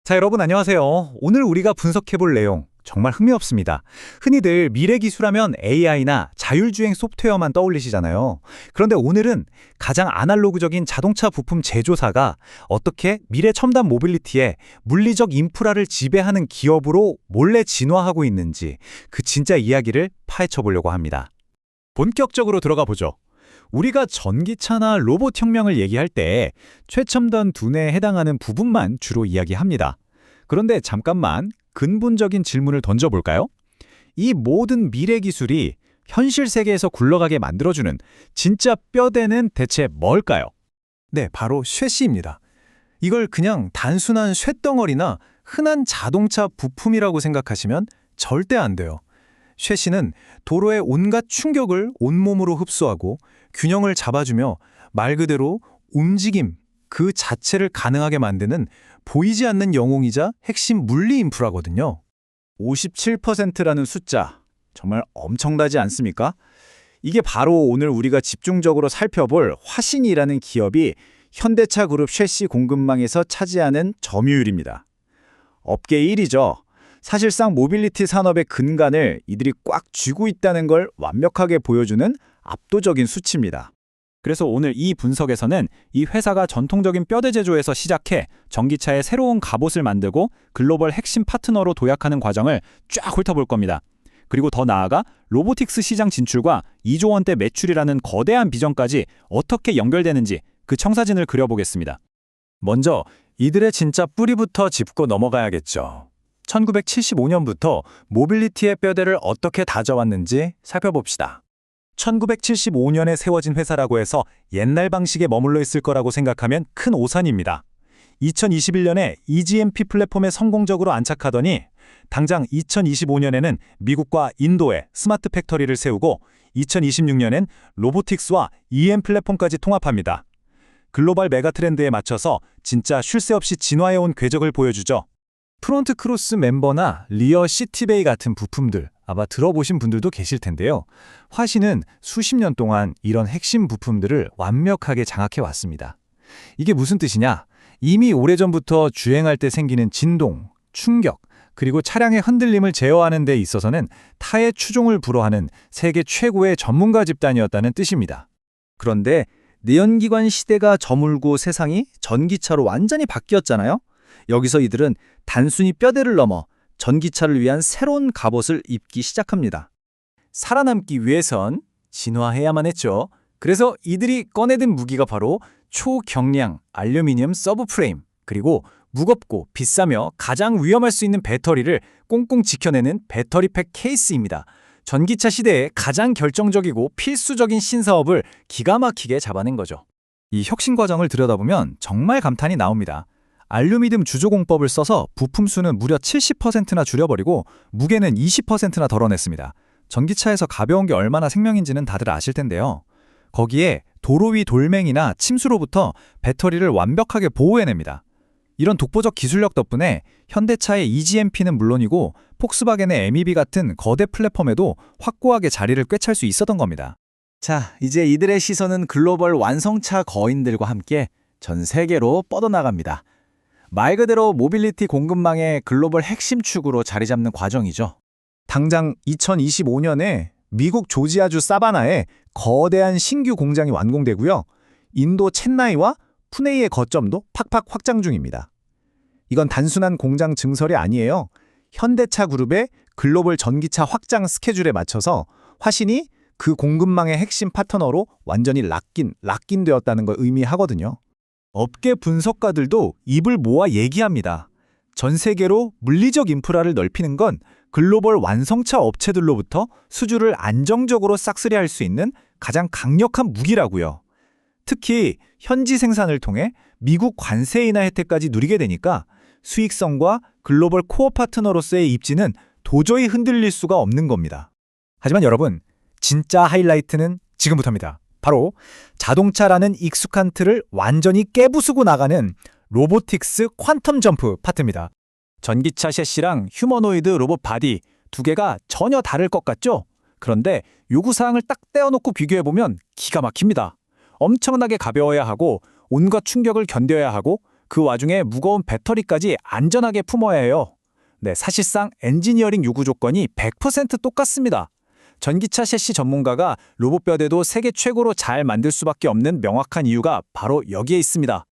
자, 여러분 안녕하세요. 오늘 우리가 분석해볼 내용 정말 흥미롭습니다. 흔히들 미래 기술하면 AI나 자율주행 소프트웨어만 떠올리시잖아요. 그런데 오늘은 가장 아날로그적인 자동차 부품 제조사가 어떻게 미래 첨단 모빌리티에 물리적 인프라를 지배하는 기업으로 몰래 진화하고 있는지 그 진짜 이야기를 파헤쳐 보려고 합니다. 본격적으로 들어가 보죠. 우리가 전기차나 로봇 혁명을 얘기할 때 최첨단 두뇌에 해당하는 부분만 주로 이야기합니다. 그런데 잠깐만 근본적인 질문을 던져볼까요? 이 모든 미래 기술이 현실 세계에서 굴러가게 만들어주는 진짜 뼈대는 대체 뭘까요? 네, 바로 쉐시입니다. 이걸 그냥 단순한 쇳덩어리나 흔한 자동차 부품이라고 생각하시면 절대 안 돼요. 쉐시는 도로의 온갖 충격을 온몸으로 흡수하고 균형을 잡아주며 말 그대로 움직임 그 자체를 가능하게 만드는 보이지 않는 영웅이자 핵심 물리 인프라거든요. 57%라는 숫자, 정말 엄청나지 않습니까? 이게 바로 오늘 우리가 집중적으로 살펴볼 화신이라는 기업이 현대차 그룹 쉐시 공급망에서 차지하는 점유율입니다. 업계 1위죠. 사실상 모빌리티 산업의 근간을 이들이 꽉 쥐고 있다는 걸 완벽하게 보여주는 압도적인 수치입니다. 그래서 오늘 이 분석에서는 이 회사가 전통적인 뼈대 제조에서 시작해 전기차의 새로운 갑옷을 만들고 글로벌 핵심 파트너로 도약하는 과정을 쫙 훑어볼 겁니다. 그리고 더 나아가 로보틱스 시장 진출과 2조 원대 매출이라는 거대한 비전까지 어떻게 연결되는지 그 청사진을 그려보겠습니다. 먼저 이들의 진짜 뿌리부터 짚고 넘어가야겠죠. 1975년부터 모빌리티의 뼈대를 어떻게 다져왔는지 살펴봅시다. 1975년에 세워진 회사라고 해서 옛날 방식에 머물러 있을 거라고 생각하면 큰 오산입니다. 2021년에 EGMP 플랫폼에 성공적으로 안착하더니 당장 2025년에는 미국과 인도에 스마트 팩토리를 세우고 2026년엔 로보틱스와 EM 플랫폼까지 통합합니다. 글로벌 메가트렌드에 맞춰서 진짜 쉴 새 없이 진화해온 궤적을 보여주죠. 프론트 크로스 멤버나 리어 시티베이 같은 부품들 아마 들어보신 분들도 계실 텐데요. 화신은 수십 년 동안 이런 핵심 부품들을 완벽하게 장악해 왔습니다. 이게 무슨 뜻이냐? 이미 오래전부터 주행할 때 생기는 진동, 충격, 그리고 차량의 흔들림을 제어하는 데 있어서는 타의 추종을 불허하는 세계 최고의 전문가 집단이었다는 뜻입니다. 그런데 내연기관 시대가 저물고 세상이 전기차로 완전히 바뀌었잖아요. 여기서 이들은 단순히 뼈대를 넘어 전기차를 위한 새로운 갑옷을 입기 시작합니다. 살아남기 위해선 진화해야만 했죠. 그래서 이들이 꺼내든 무기가 바로 초경량 알루미늄 서브프레임, 그리고 무겁고 비싸며 가장 위험할 수 있는 배터리를 꽁꽁 지켜내는 배터리팩 케이스입니다. 전기차 시대에 가장 결정적이고 필수적인 신사업을 기가 막히게 잡아낸 거죠. 이 혁신 과정을 들여다보면 정말 감탄이 나옵니다. 알루미늄 주조공법을 써서 부품 수는 무려 70%나 줄여버리고 무게는 20%나 덜어냈습니다. 전기차에서 가벼운 게 얼마나 생명인지는 다들 아실 텐데요. 거기에 도로 위 돌멩이나 침수로부터 배터리를 완벽하게 보호해냅니다. 이런 독보적 기술력 덕분에 현대차의 EGMP는 물론이고 폭스바겐의 MEB 같은 거대 플랫폼에도 확고하게 자리를 꿰찰 수 있었던 겁니다. 자, 이제 이들의 시선은 글로벌 완성차 거인들과 함께 전 세계로 뻗어나갑니다. 말 그대로 모빌리티 공급망의 글로벌 핵심 축으로 자리 잡는 과정이죠. 당장 2025년에 미국 조지아주 사바나에 거대한 신규 공장이 완공되고요. 인도 첸나이와 푸네이의 거점도 팍팍 확장 중입니다. 이건 단순한 공장 증설이 아니에요. 현대차 그룹의 글로벌 전기차 확장 스케줄에 맞춰서 화신이 그 공급망의 핵심 파트너로 완전히 락인되었다는 걸 의미하거든요. 업계 분석가들도 입을 모아 얘기합니다. 전 세계로 물리적 인프라를 넓히는 건 글로벌 완성차 업체들로부터 수주를 안정적으로 싹쓸이할 수 있는 가장 강력한 무기라고요. 특히 현지 생산을 통해 미국 관세 인하 혜택까지 누리게 되니까 수익성과 글로벌 코어 파트너로서의 입지는 도저히 흔들릴 수가 없는 겁니다. 하지만 여러분, 진짜 하이라이트는 지금부터입니다. 바로 자동차라는 익숙한 틀을 완전히 깨부수고 나가는 로보틱스 퀀텀 점프 파트입니다. 전기차 셰시랑 휴머노이드 로봇 바디 두 개가 전혀 다를 것 같죠? 그런데 요구사항을 딱 떼어놓고 비교해보면 기가 막힙니다. 엄청나게 가벼워야 하고 온갖 충격을 견뎌야 하고 그 와중에 무거운 배터리까지 안전하게 품어야 해요. 네, 사실상 엔지니어링 요구 조건이 100% 똑같습니다. 전기차 셰시 전문가가 로봇 뼈대도 세계 최고로 잘 만들 수밖에 없는 명확한 이유가 바로 여기에 있습니다.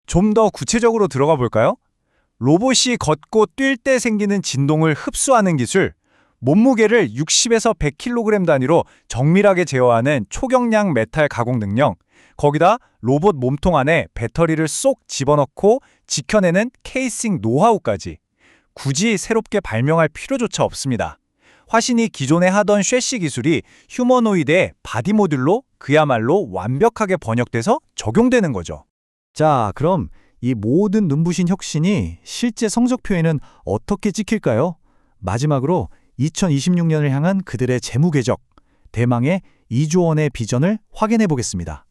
좀 더 구체적으로 들어가 볼까요? 로봇이 걷고 뛸 때 생기는 진동을 흡수하는 기술, 몸무게를 60에서 100kg 단위로 정밀하게 제어하는 초경량 메탈 가공 능력, 거기다 로봇 몸통 안에 배터리를 쏙 집어넣고 지켜내는 케이싱 노하우까지 굳이 새롭게 발명할 필요조차 없습니다. 화신이 기존에 하던 쉐시 기술이 휴머노이드의 바디 모듈로 그야말로 완벽하게 번역돼서 적용되는 거죠. 자, 그럼 이 모든 눈부신 혁신이 실제 성적표에는 어떻게 찍힐까요? 마지막으로 2026년을 향한 그들의 재무궤적, 대망의 2조 원의 비전을 확인해 보겠습니다.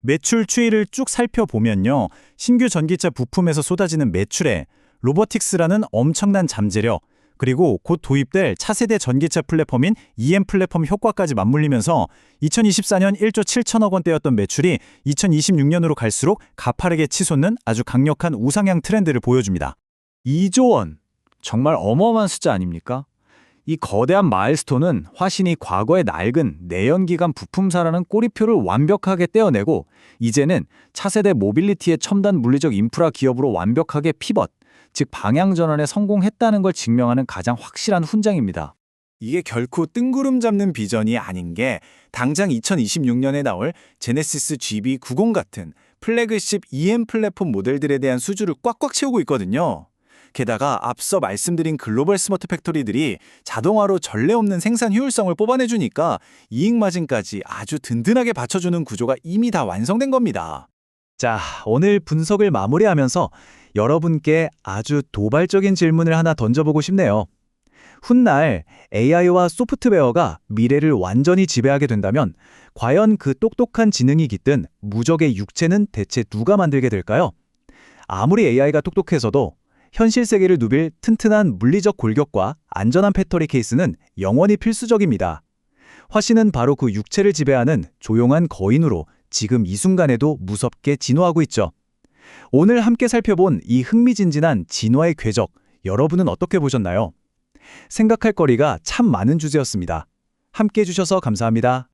매출 추이를 쭉 살펴보면요. 신규 전기차 부품에서 쏟아지는 매출에 로보틱스라는 엄청난 잠재력, 그리고 곧 도입될 차세대 전기차 플랫폼인 EM 플랫폼 효과까지 맞물리면서 2024년 1조 7천억 원대였던 매출이 2026년으로 갈수록 가파르게 치솟는 아주 강력한 우상향 트렌드를 보여줍니다. 2조 원, 정말 어마어마한 숫자 아닙니까? 이 거대한 마일스톤은 화신이 과거의 낡은 내연기관 부품사라는 꼬리표를 완벽하게 떼어내고 이제는 차세대 모빌리티의 첨단 물리적 인프라 기업으로 완벽하게 피벗, 즉 방향전환에 성공했다는 걸 증명하는 가장 확실한 훈장입니다. 이게 결코 뜬구름 잡는 비전이 아닌 게 당장 2026년에 나올 제네시스 GB90 같은 플래그십 EM 플랫폼 모델들에 대한 수주를 꽉꽉 채우고 있거든요. 게다가 앞서 말씀드린 글로벌 스마트 팩토리들이 자동화로 전례 없는 생산 효율성을 뽑아내주니까 이익 마진까지 아주 든든하게 받쳐주는 구조가 이미 다 완성된 겁니다. 자, 오늘 분석을 마무리하면서 여러분께 아주 도발적인 질문을 하나 던져보고 싶네요. 훗날 AI와 소프트웨어가 미래를 완전히 지배하게 된다면 과연 그 똑똑한 지능이 깃든 무적의 육체는 대체 누가 만들게 될까요? 아무리 AI가 똑똑해서도 현실 세계를 누빌 튼튼한 물리적 골격과 안전한 배터리 케이스는 영원히 필수적입니다. 화신은 바로 그 육체를 지배하는 조용한 거인으로 지금 이 순간에도 무섭게 진화하고 있죠. 오늘 함께 살펴본 이 흥미진진한 진화의 궤적, 여러분은 어떻게 보셨나요? 생각할 거리가 참 많은 주제였습니다. 함께 해주셔서 감사합니다.